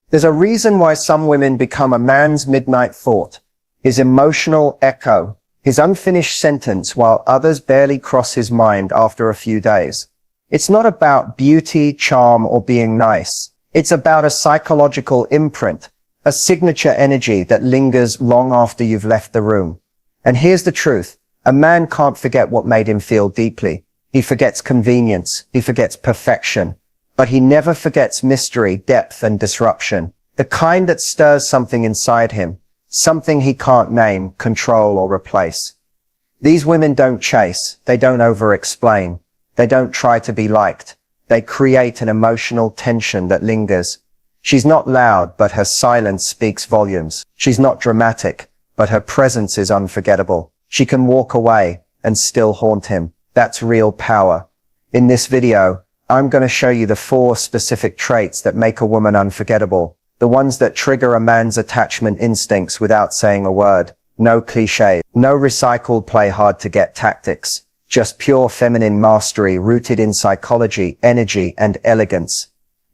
There's a reason why some women become a man's midnight thought, his emotional echo, his unfinished sentence, while others barely cross his mind after a few days. It's not about beauty, charm, or being nice. It's about a psychological imprint, a signature energy that lingers long after you've left the room. And here's the truth. A man can't forget what made him feel deeply. He forgets convenience. He forgets perfection. But he never forgets mystery, depth, and disruption. The kind that stirs something inside him. Something he can't name, control, or replace. These women don't chase. They don't over-explain. They don't try to be liked. They create an emotional tension that lingers. She's not loud, but her silence speaks volumes. She's not dramatic, but her presence is unforgettable. She can walk away and still haunt him. That's real power. In this video, I'm going to show you the 4 specific traits that make a woman unforgettable. The ones that trigger a man's attachment instincts without saying a word. No clichés. No recycled play hard to get tactics. Just pure feminine mastery rooted in psychology, energy, and elegance.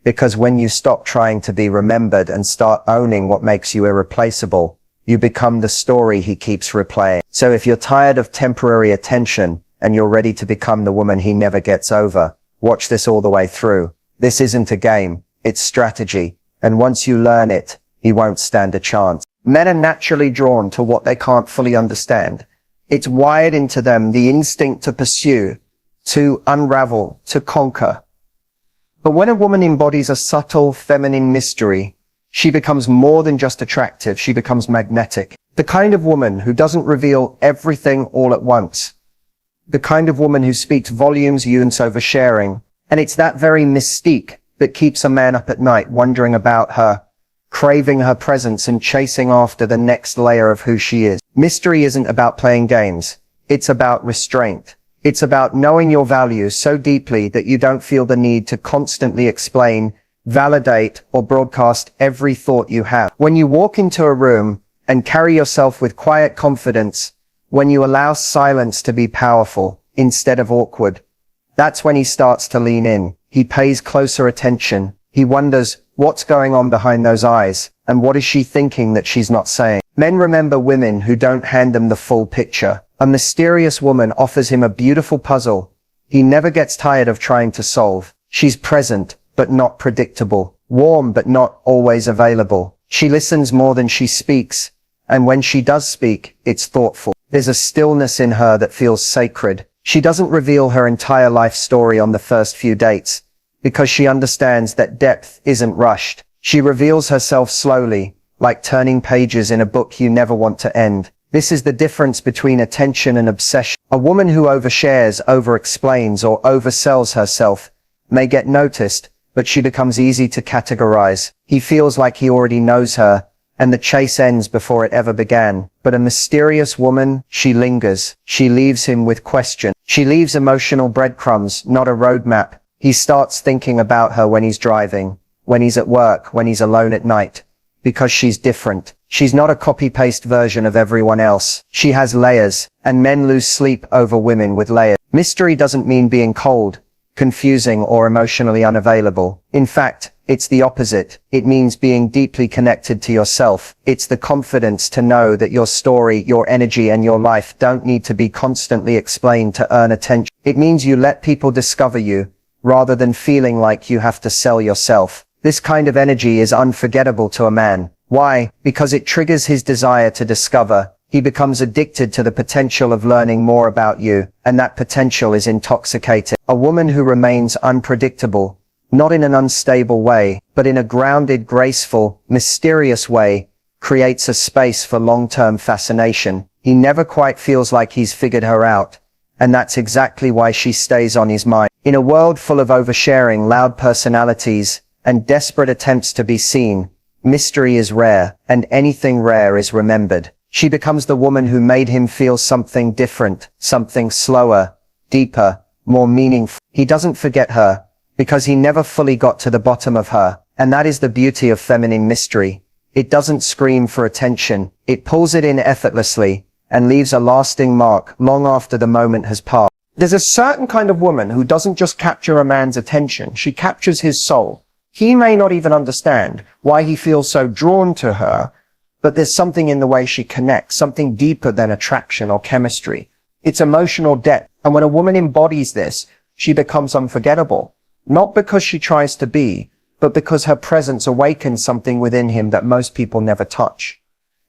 Because when you stop trying to be remembered and start owning what makes you irreplaceable, you become the story he keeps replaying. So if you're tired of temporary attention and you're ready to become the woman he never gets over, watch this all the way through. This isn't a game, it's strategy. And once you learn it, he won't stand a chance. Men are naturally drawn to what they can't fully understand. It's wired into them, the instinct to pursue, to unravel, to conquer. But when a woman embodies a subtle feminine mystery, she becomes more than just attractive, she becomes magnetic. The kind of woman who doesn't reveal everything all at once. The kind of woman who speaks volumes, yearns over sharing. And it's that very mystique that keeps a man up at night wondering about her, craving her presence and chasing after the next layer of who she is. Mystery isn't about playing games. It's about restraint. It's about knowing your values so deeply that you don't feel the need to constantly explain, validate, or broadcast every thought you have. When you walk into a room and carry yourself with quiet confidence, when you allow silence to be powerful instead of awkward, that's when he starts to lean in. He pays closer attention. He wonders, what's going on behind those eyes? And what is she thinking that she's not saying? Men remember women who don't hand them the full picture. A mysterious woman offers him a beautiful puzzle he never gets tired of trying to solve. She's present, but not predictable. Warm, but not always available. She listens more than she speaks. And when she does speak, it's thoughtful. There's a stillness in her that feels sacred. She doesn't reveal her entire life story on the first few dates, because she understands that depth isn't rushed. She reveals herself slowly, like turning pages in a book you never want to end. This is the difference between attention and obsession. A woman who overshares, over-explains, or oversells herself may get noticed, but she becomes easy to categorize. He feels like he already knows her, and the chase ends before it ever began. But a mysterious woman, she lingers. She leaves him with question. She leaves emotional breadcrumbs, not a roadmap. He starts thinking about her when he's driving, when he's at work, when he's alone at night. Because she's different. She's not a copy-paste version of everyone else. She has layers, and men lose sleep over women with layers. Mystery doesn't mean being cold, confusing, or emotionally unavailable. In fact, it's the opposite. It means being deeply connected to yourself. It's the confidence to know that your story, your energy, and your life don't need to be constantly explained to earn attention. It means you let people discover you, rather than feeling like you have to sell yourself. This kind of energy is unforgettable to a man. Why? Because it triggers his desire to discover. He becomes addicted to the potential of learning more about you, and that potential is intoxicating. A woman who remains unpredictable, not in an unstable way, but in a grounded, graceful, mysterious way, creates a space for long-term fascination. He never quite feels like he's figured her out, and that's exactly why she stays on his mind. In a world full of oversharing, loud personalities, and desperate attempts to be seen, mystery is rare, and anything rare is remembered. She becomes the woman who made him feel something different, something slower, deeper, more meaningful. He doesn't forget her, because he never fully got to the bottom of her. And that is the beauty of feminine mystery. It doesn't scream for attention. It pulls it in effortlessly, and leaves a lasting mark long after the moment has passed. There's a certain kind of woman who doesn't just capture a man's attention, she captures his soul. He may not even understand why he feels so drawn to her, but there's something in the way she connects, something deeper than attraction or chemistry. It's emotional depth. And when a woman embodies this, she becomes unforgettable. Not because she tries to be, but because her presence awakens something within him that most people never touch.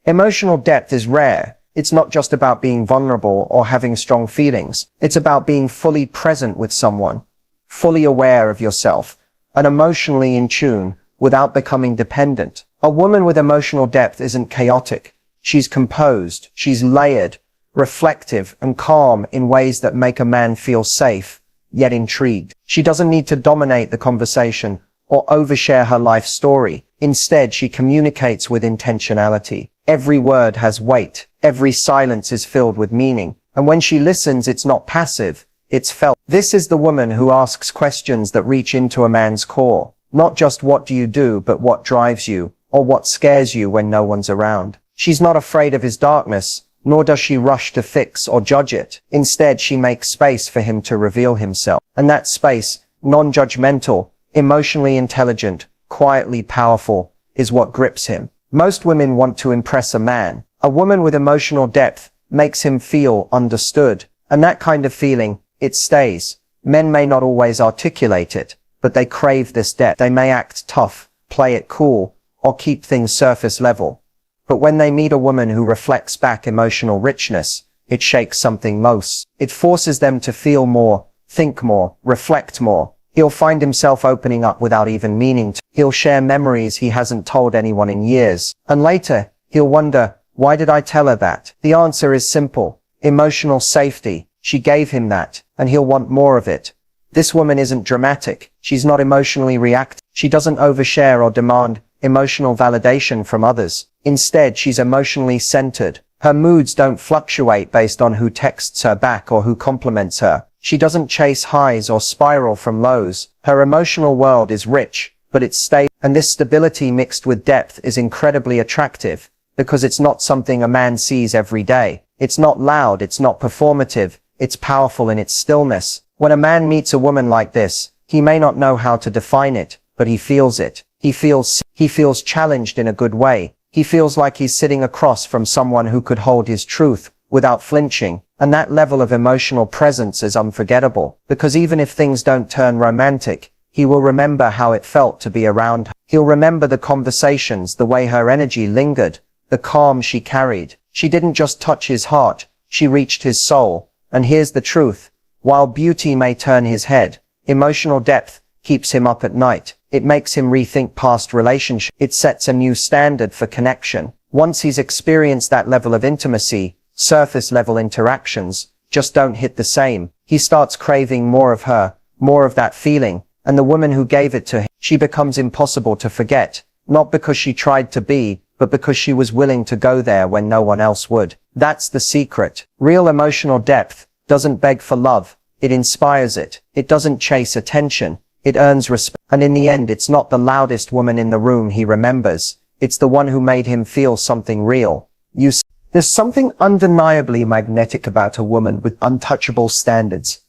Emotional depth is rare. It's not just about being vulnerable or having strong feelings. It's about being fully present with someone, fully aware of yourself, and emotionally in tune without becoming dependent. A woman with emotional depth isn't chaotic. She's composed, she's layered, reflective, and calm in ways that make a man feel safe, yet intrigued. She doesn't need to dominate the conversation or overshare her life story. Instead, she communicates with intentionality. Every word has weight. Every silence is filled with meaning. And when she listens, it's not passive, it's felt. This is the woman who asks questions that reach into a man's core. Not just what do you do, but what drives you, or what scares you when no one's around. She's not afraid of his darkness, nor does she rush to fix or judge it. Instead, she makes space for him to reveal himself. And that space, non-judgmental, emotionally intelligent, quietly powerful, is what grips him. Most women want to impress a man. A woman with emotional depth makes him feel understood. And that kind of feeling, it stays. Men may not always articulate it, but they crave this depth. They may act tough, play it cool, or keep things surface level. But when they meet a woman who reflects back emotional richness, it shakes something most. It forces them to feel more, think more, reflect more. He'll find himself opening up without even meaning to. He'll share memories he hasn't told anyone in years. And later, he'll wonder, why did I tell her that? The answer is simple. Emotional safety. She gave him that, and he'll want more of it. This woman isn't dramatic. She's not emotionally reactive. She doesn't overshare or demand emotional validation from others. Instead, she's emotionally centered. Her moods don't fluctuate based on who texts her back or who compliments her. She doesn't chase highs or spiral from lows. Her emotional world is rich, but it's stable. And this stability mixed with depth is incredibly attractive, because it's not something a man sees every day. It's not loud, it's not performative, it's powerful in its stillness. When a man meets a woman like this, he may not know how to define it, but he feels it. He feels challenged in a good way. He feels like he's sitting across from someone who could hold his truth without flinching. And that level of emotional presence is unforgettable, because even if things don't turn romantic, he will remember how it felt to be around her. He'll remember the conversations, the way her energy lingered, the calm she carried. She didn't just touch his heart, she reached his soul. And here's the truth. While beauty may turn his head, emotional depth keeps him up at night. It makes him rethink past relationships. It sets a new standard for connection. Once he's experienced that level of intimacy, surface level interactions just don't hit the same. He starts craving more of her, more of that feeling, and the woman who gave it to him, she becomes impossible to forget, not because she tried to be, but because she was willing to go there when no one else would. That's the secret. Real emotional depth doesn't beg for love, it inspires it. It doesn't chase attention, it earns respect. And in the end, it's not the loudest woman in the room he remembers, it's the one who made him feel something real. There's something undeniably magnetic about a woman with untouchable standards.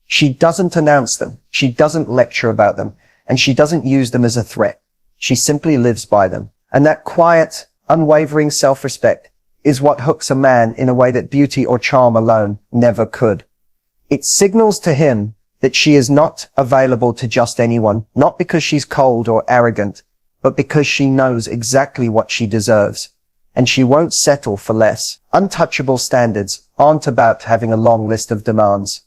She doesn't announce them, she doesn't lecture about them, and she doesn't use them as a threat. She simply lives by them. And that quiet, unwavering self-respect is what hooks a man in a way that beauty or charm alone never could. It signals to him that she is not available to just anyone, not because she's cold or arrogant, but because she knows exactly what she deserves. And she won't settle for less. Untouchable standards aren't about having a long list of demands.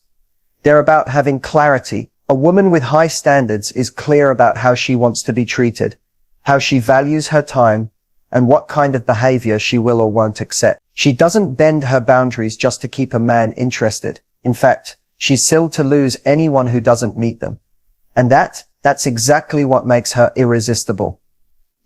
They're about having clarity. A woman with high standards is clear about how she wants to be treated, how she values her time, and what kind of behavior she will or won't accept. She doesn't bend her boundaries just to keep a man interested. In fact, she's still to lose anyone who doesn't meet them. And that's exactly what makes her irresistible.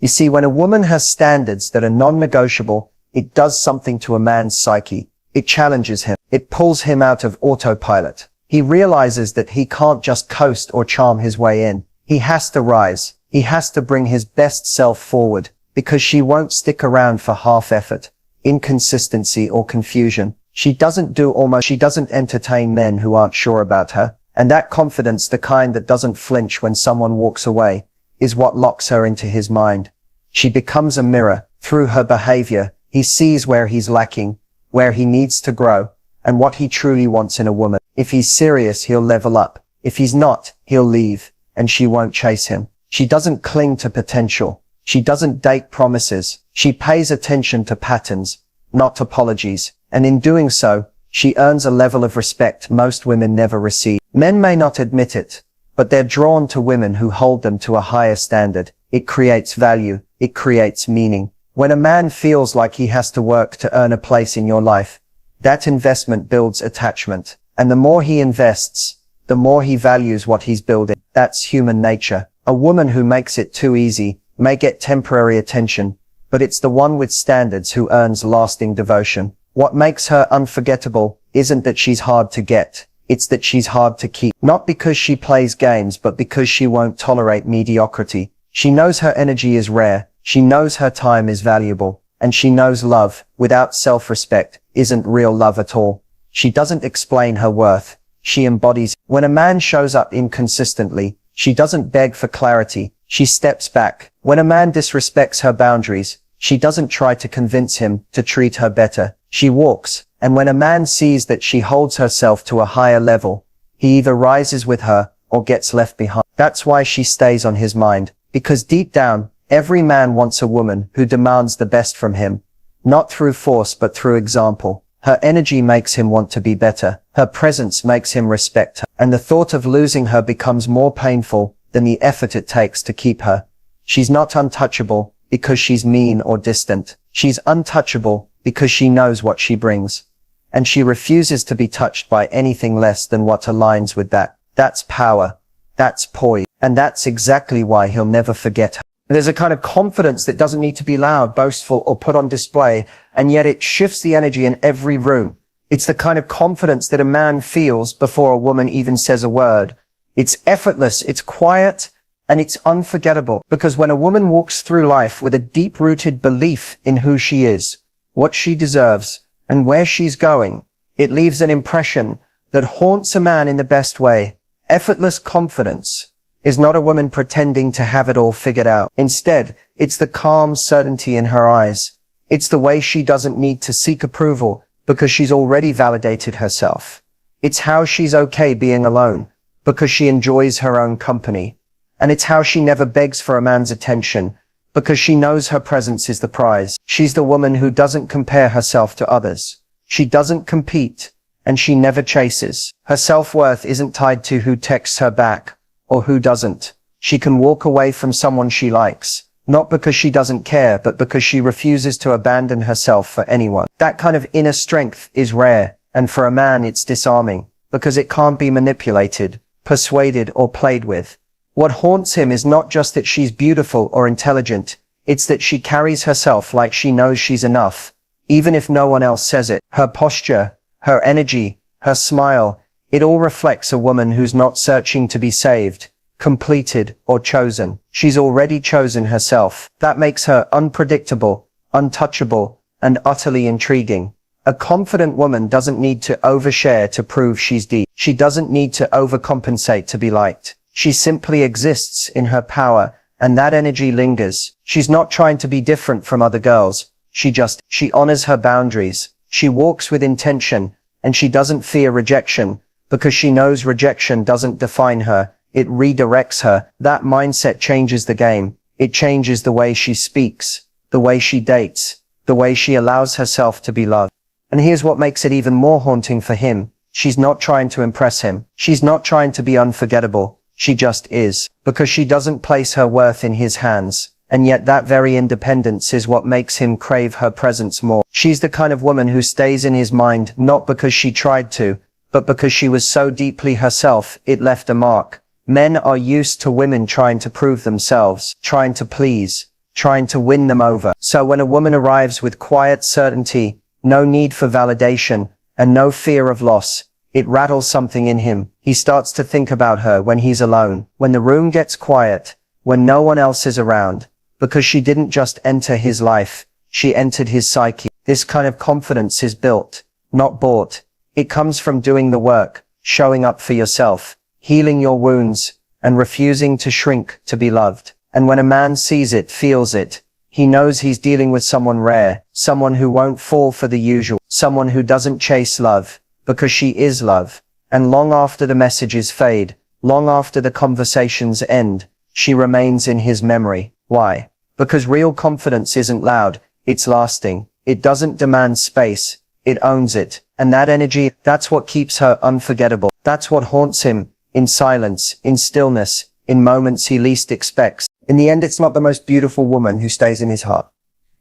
You see, when a woman has standards that are non-negotiable, it does something to a man's psyche. It challenges him. It pulls him out of autopilot. He realizes that he can't just coast or charm his way in. He has to rise. He has to bring his best self forward, because she won't stick around for half effort, inconsistency, or confusion. She doesn't entertain men who aren't sure about her. And that confidence, the kind that doesn't flinch when someone walks away, is what locks her into his mind. She becomes a mirror. Through her behavior, he sees where he's lacking, where he needs to grow, and what he truly wants in a woman. If he's serious, he'll level up. If he's not, he'll leave, and she won't chase him. She doesn't cling to potential. She doesn't date promises. She pays attention to patterns, not apologies. And in doing so, she earns a level of respect most women never receive. Men may not admit it, but they're drawn to women who hold them to a higher standard. It creates value. It creates meaning. When a man feels like he has to work to earn a place in your life, that investment builds attachment. And the more he invests, the more he values what he's building. That's human nature. A woman who makes it too easy may get temporary attention, but it's the one with standards who earns lasting devotion. What makes her unforgettable isn't that she's hard to get. It's that she's hard to keep. Not because she plays games, but because she won't tolerate mediocrity. She knows her energy is rare. She knows her time is valuable. And she knows love, without self-respect, isn't real love at all. She doesn't explain her worth. She embodies. When a man shows up inconsistently, she doesn't beg for clarity. She steps back. When a man disrespects her boundaries, she doesn't try to convince him to treat her better. She walks. And when a man sees that she holds herself to a higher level, he either rises with her or gets left behind. That's why she stays on his mind. Because deep down, every man wants a woman who demands the best from him. Not through force, but through example. Her energy makes him want to be better. Her presence makes him respect her. And the thought of losing her becomes more painful than the effort it takes to keep her. She's not untouchable because she's mean or distant. She's untouchable because she knows what she brings. And she refuses to be touched by anything less than what aligns with that. That's power. That's poise. And that's exactly why he'll never forget her. There's a kind of confidence that doesn't need to be loud, boastful, or put on display, and yet it shifts the energy in every room. It's the kind of confidence that a man feels before a woman even says a word. It's effortless, it's quiet, and it's unforgettable. Because when a woman walks through life with a deep-rooted belief in who she is, what she deserves, and where she's going, it leaves an impression that haunts a man in the best way. Effortless confidence is not a woman pretending to have it all figured out. Instead, it's the calm certainty in her eyes. It's the way she doesn't need to seek approval because she's already validated herself. It's how she's okay being alone because she enjoys her own company. And it's how she never begs for a man's attention because she knows her presence is the prize. She's the woman who doesn't compare herself to others. She doesn't compete, and she never chases. Her self-worth isn't tied to who texts her back or who doesn't. She can walk away from someone she likes, not because she doesn't care, but because she refuses to abandon herself for anyone. That kind of inner strength is rare, and for a man it's disarming, because it can't be manipulated, persuaded, or played with. What haunts him is not just that she's beautiful or intelligent, it's that she carries herself like she knows she's enough, even if no one else says it. Her posture, her energy, her smile, it all reflects a woman who's not searching to be saved, completed, or chosen. She's already chosen herself. That makes her unpredictable, untouchable, and utterly intriguing. A confident woman doesn't need to overshare to prove she's deep. She doesn't need to overcompensate to be liked. She simply exists in her power, and that energy lingers. She's not trying to be different from other girls. She honors her boundaries. She walks with intention, and she doesn't fear rejection, because she knows rejection doesn't define her. It redirects her. That mindset changes the game. It changes the way she speaks, the way she dates, the way she allows herself to be loved. And here's what makes it even more haunting for him. She's not trying to impress him. She's not trying to be unforgettable. She just is. Because she doesn't place her worth in his hands. And yet that very independence is what makes him crave her presence more. She's the kind of woman who stays in his mind, not because she tried to, but because she was so deeply herself, it left a mark. Men are used to women trying to prove themselves, trying to please, trying to win them over. So when a woman arrives with quiet certainty, no need for validation, and no fear of loss, it rattles something in him. He starts to think about her when he's alone, when the room gets quiet, when no one else is around, because she didn't just enter his life, she entered his psyche. This kind of confidence is built, not bought. It comes from doing the work, showing up for yourself, healing your wounds, and refusing to shrink to be loved. And when a man sees it, feels it, he knows he's dealing with someone rare, someone who won't fall for the usual, someone who doesn't chase love, because she is love. And long after the messages fade, long after the conversations end, she remains in his memory. Why? Because real confidence isn't loud, it's lasting. It doesn't demand space, it owns it. And that energy, that's what keeps her unforgettable. That's what haunts him, in silence, in stillness, in moments he least expects. In the end, it's not the most beautiful woman who stays in his heart.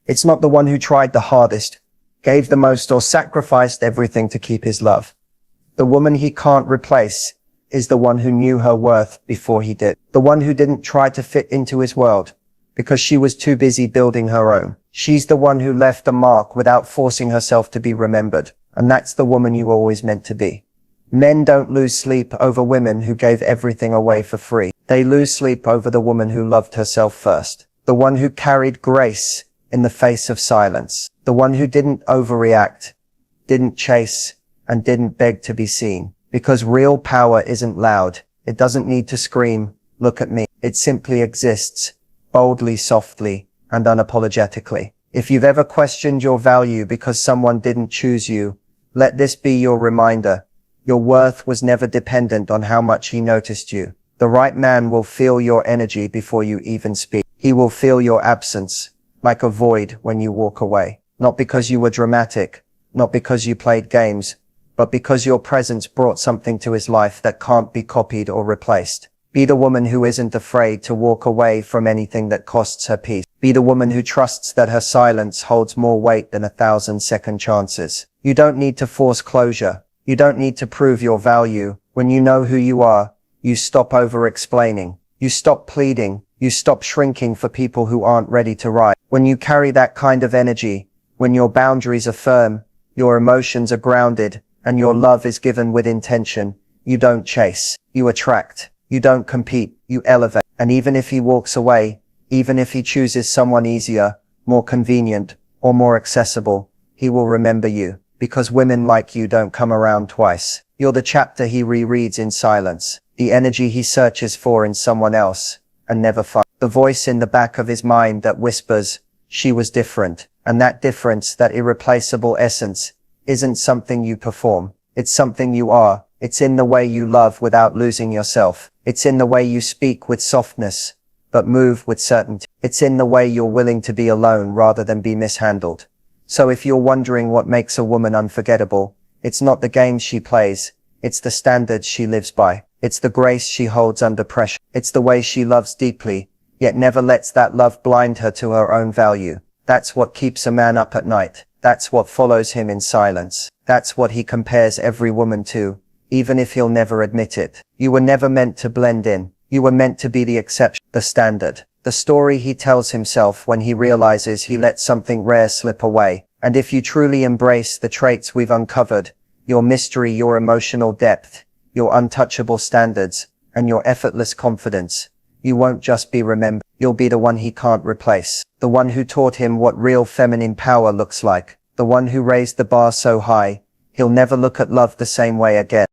It's not the one who tried the hardest, gave the most, or sacrificed everything to keep his love. The woman he can't replace is the one who knew her worth before he did. The one who didn't try to fit into his world because she was too busy building her own. She's the one who left a mark without forcing herself to be remembered. And that's the woman you always meant to be. Men don't lose sleep over women who gave everything away for free. They lose sleep over the woman who loved herself first. The one who carried grace in the face of silence. The one who didn't overreact, didn't chase, and didn't beg to be seen. Because real power isn't loud. It doesn't need to scream, "Look at me." It simply exists, boldly, softly, and unapologetically. If you've ever questioned your value because someone didn't choose you, let this be your reminder. Your worth was never dependent on how much he noticed you. The right man will feel your energy before you even speak. He will feel your absence, like a void when you walk away. Not because you were dramatic, not because you played games, but because your presence brought something to his life that can't be copied or replaced. Be the woman who isn't afraid to walk away from anything that costs her peace. Be the woman who trusts that her silence holds more weight than 1,000 second chances. You don't need to force closure. You don't need to prove your value. When you know who you are, you stop over-explaining. You stop pleading. You stop shrinking for people who aren't ready to ride. When you carry that kind of energy, when your boundaries are firm, your emotions are grounded, and your love is given with intention, you don't chase. You attract. You don't compete. You elevate. And even if he walks away, even if he chooses someone easier, more convenient, or more accessible, he will remember you. Because women like you don't come around twice. You're the chapter he rereads in silence. The energy he searches for in someone else, and never finds. The voice in the back of his mind that whispers, "She was different." And that difference, that irreplaceable essence, isn't something you perform. It's something you are. It's in the way you love without losing yourself. It's in the way you speak with softness, but move with certainty. It's in the way you're willing to be alone rather than be mishandled. So if you're wondering what makes a woman unforgettable, it's not the games she plays, it's the standards she lives by. It's the grace she holds under pressure. It's the way she loves deeply, yet never lets that love blind her to her own value. That's what keeps a man up at night. That's what follows him in silence. That's what he compares every woman to, even if he'll never admit it. You were never meant to blend in. You were meant to be the exception, the standard. The story he tells himself when he realizes he let something rare slip away. And if you truly embrace the traits we've uncovered, your mystery, your emotional depth, your untouchable standards, and your effortless confidence, you won't just be remembered. You'll be the one he can't replace. The one who taught him what real feminine power looks like. The one who raised the bar so high, he'll never look at love the same way again.